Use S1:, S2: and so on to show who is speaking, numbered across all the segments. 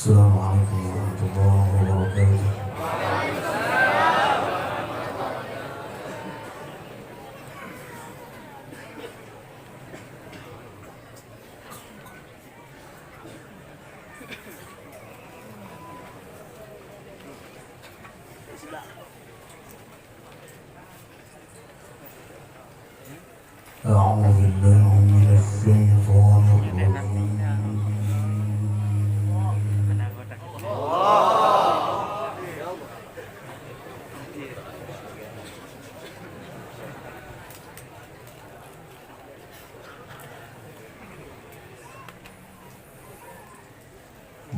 S1: السلام عليكم ورحمة الله وبركاته. أعوذ بالله من الشيطان الرجيم.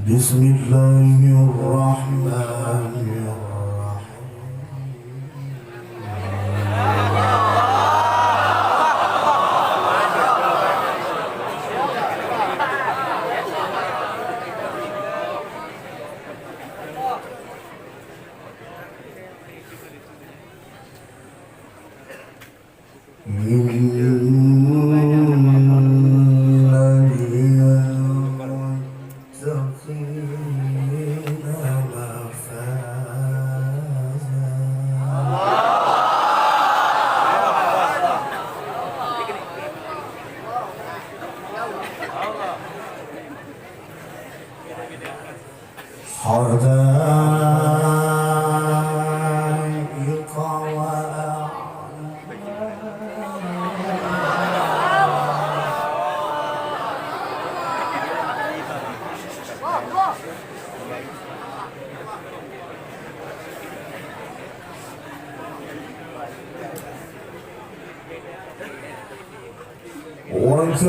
S1: بسم الله الرحمن حدائق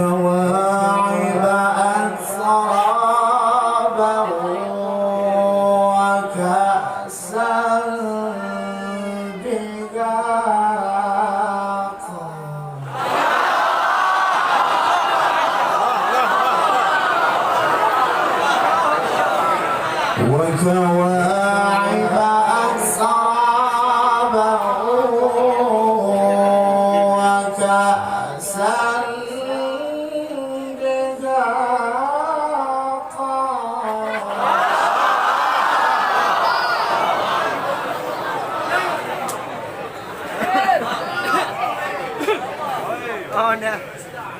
S1: وكواعب أترابا وكأسا دهاقا وكواعب أترابا وكأسا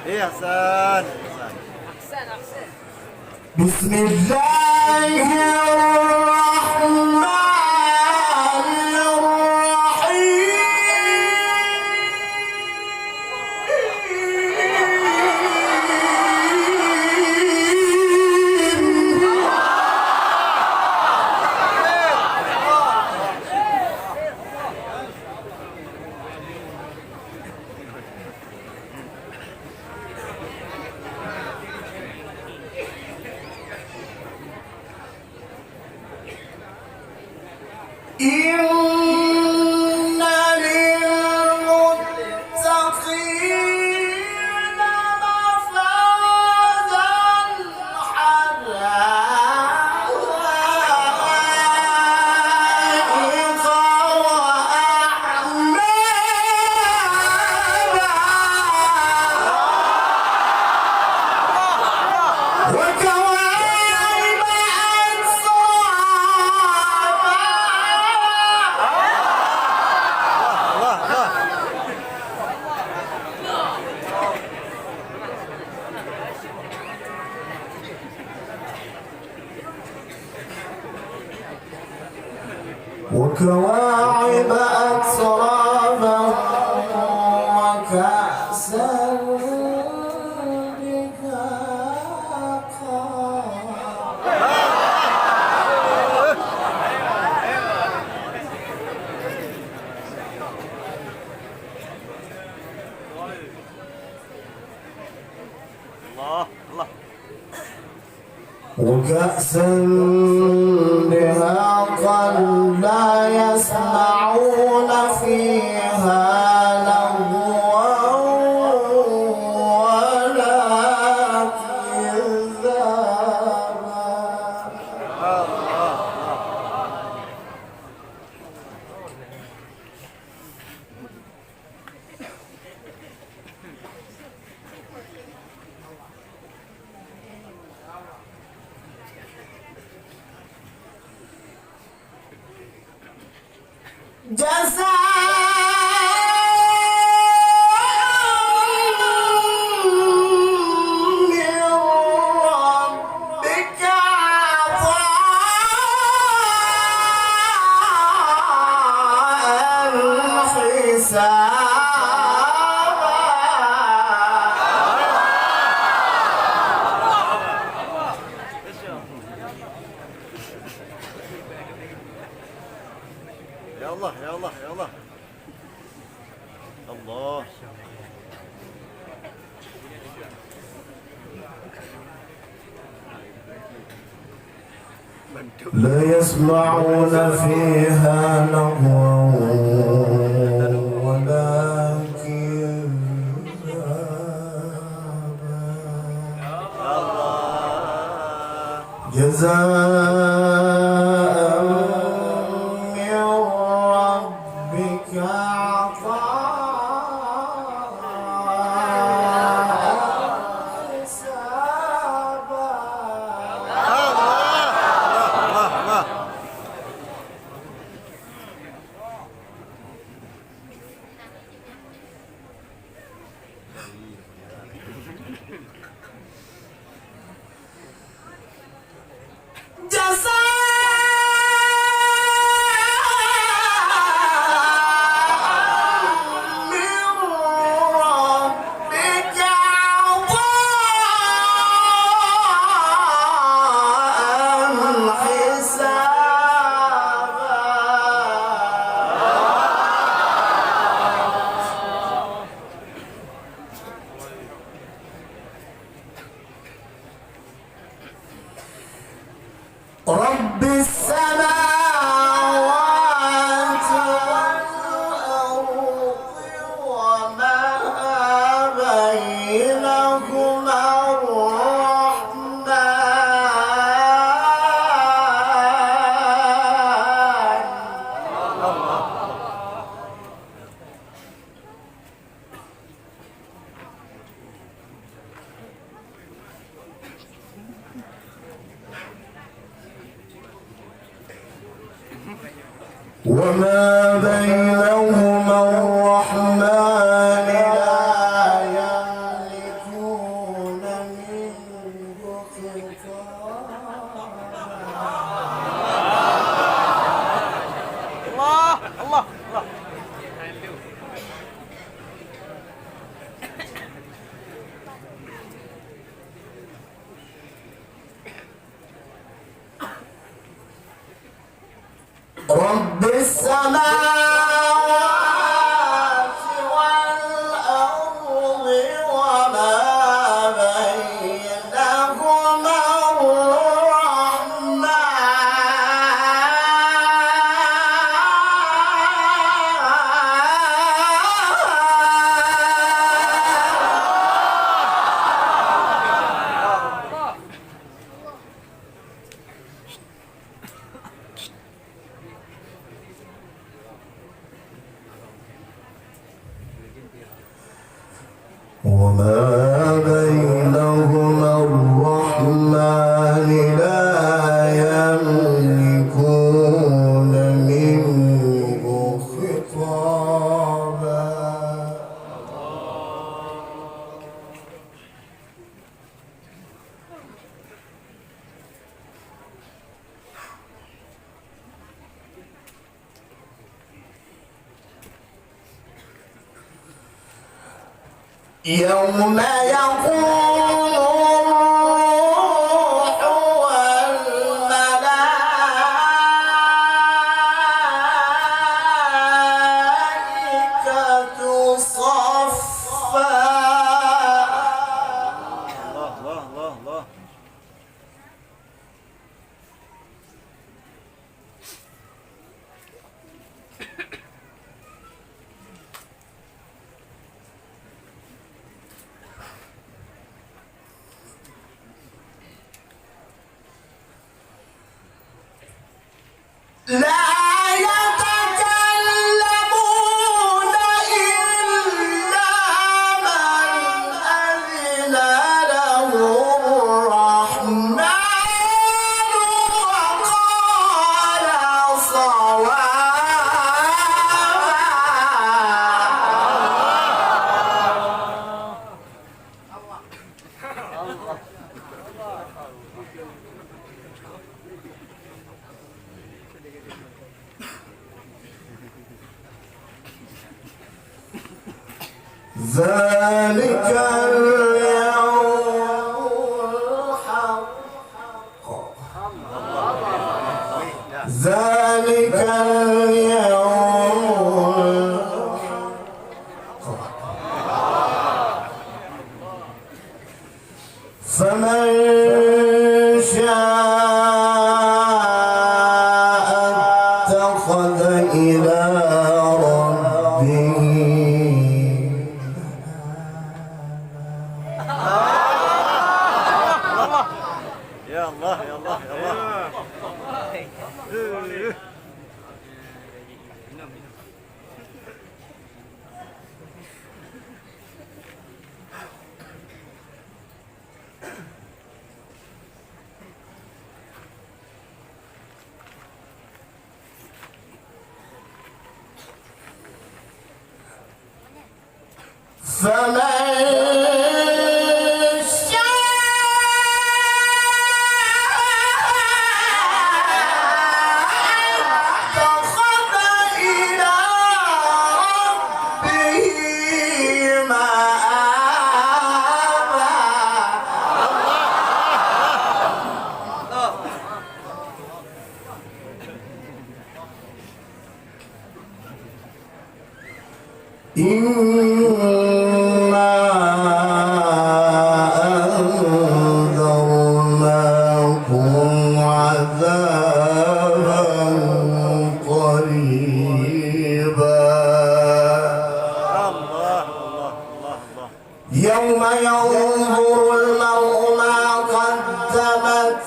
S2: ايه احسن
S1: بسم الله الرحمن إن للمتقين مفازا حدائق وأعنابا وكواعب وكواعب أترابا وكأسا وكأسا دهاقا لا يسمعون فيها لغوا ولا كذابا
S2: يا الله يا الله يا الله الله.
S1: لا يسمعون فيها لغوا ولا كذابا جزاء من ربك عطاء حسابا. رب السماوات والأرض وما بينهما الرحمن. وما بينهما الرحمن لا يملكون منه خطابا.
S2: الله الله الله.
S1: رب السماوات والأرض وما بينهما الرحمن لا يملكون منه خطابا. يوم يقول الروح والملائكة صفا.
S2: الله الله الله الله.
S1: لا يتكلمون إلا من أذن له الرحمن وقال صوابا. ذلك اليوم الحق ذلك اليوم فمن شاء اتخذ إلى ربه
S2: يا الله يا الله يا الله.
S1: فمن شاء اتخذ إلى ربه مآبا إنا أنذرناكم عذابا قريبا
S2: الله الله الله الله.
S1: يوم ينظر المرء ما قدمت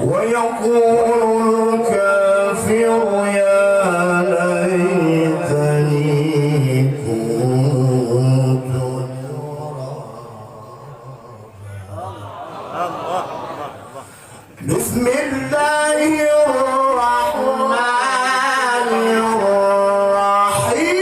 S1: ويقول الكافر يا ليتني كنت
S2: الله الله الله.
S1: بسم الله الرحمن الرحيم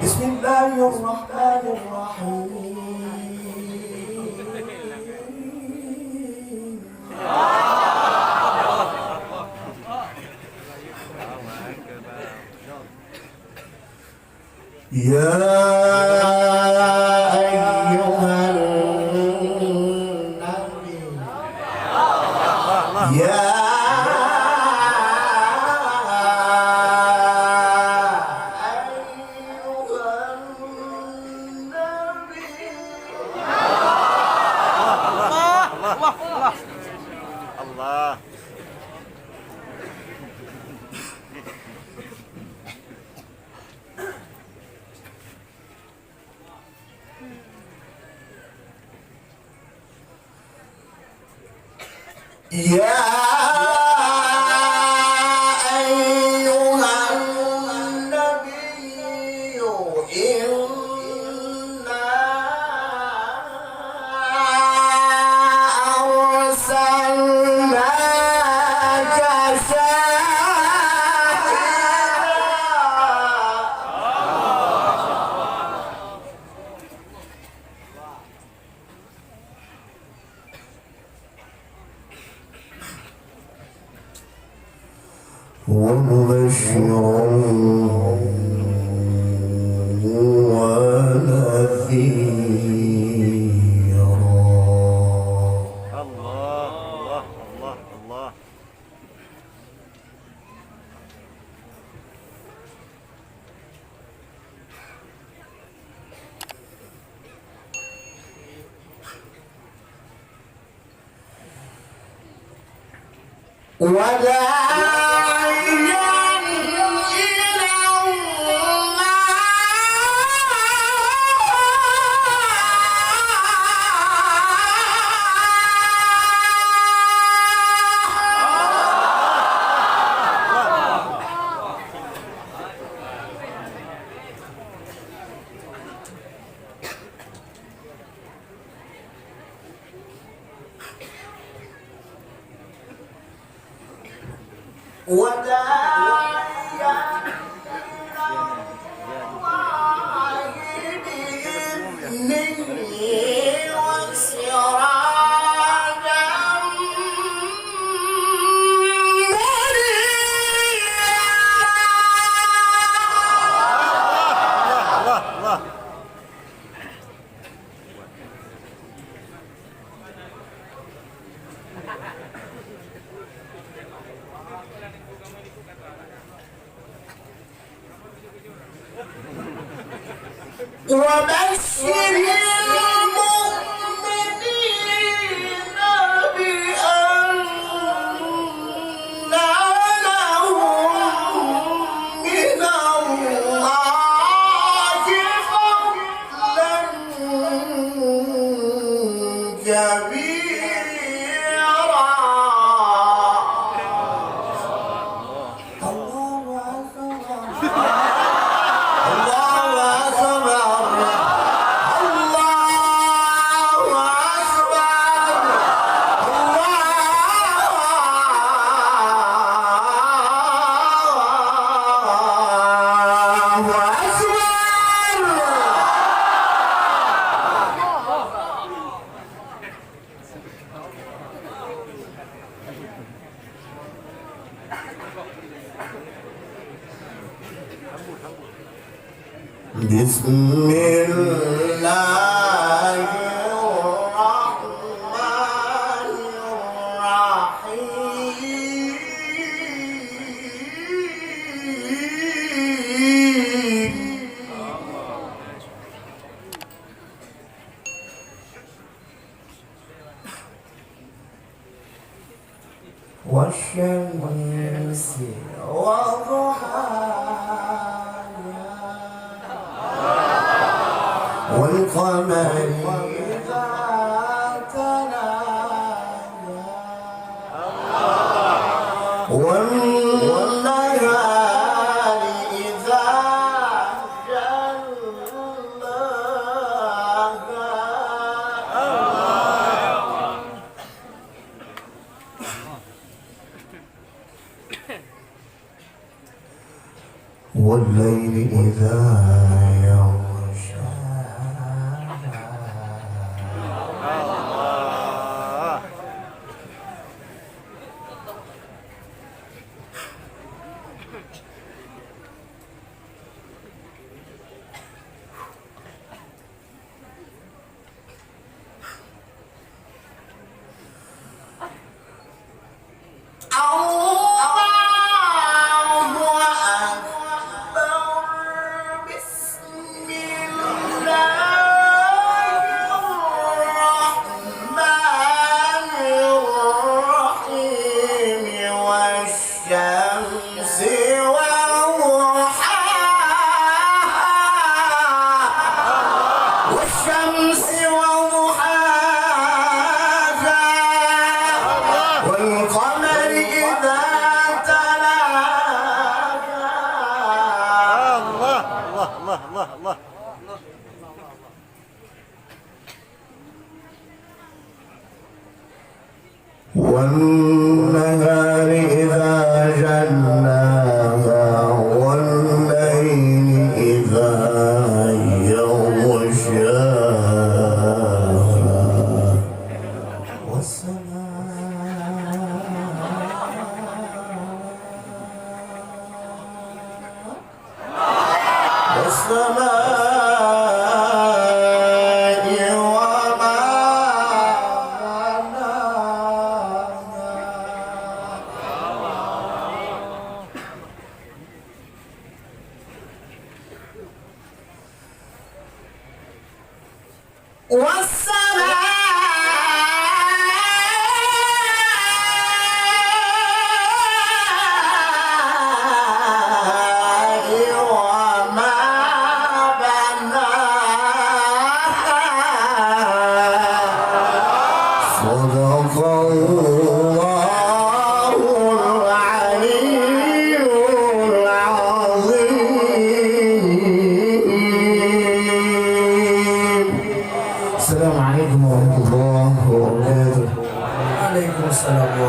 S1: بسم الله الرحمن الرحيم يا أيها النبي يا
S2: الله.
S1: يا أيها النبي إنا أرسلناك ومبشرا ونذيرا
S2: الله الله الله الله.
S1: وداعيا إلى وداعيا إلى الله بإذنه
S2: الله الله.
S1: وبشر المؤمنين بأن لهم من الله فضلا كبيرا. الله أكبر. بسم الله الرحمن الرحيم. والشمس وضحاها والقمر إذا تلاها والنهار إذا جلاها والليل إذا والقمر إذا تلاها
S2: الله الله الله الله الله.
S1: والنهار إذا جلاها والليل إذا يغشاها والسماء وما بناها والسماء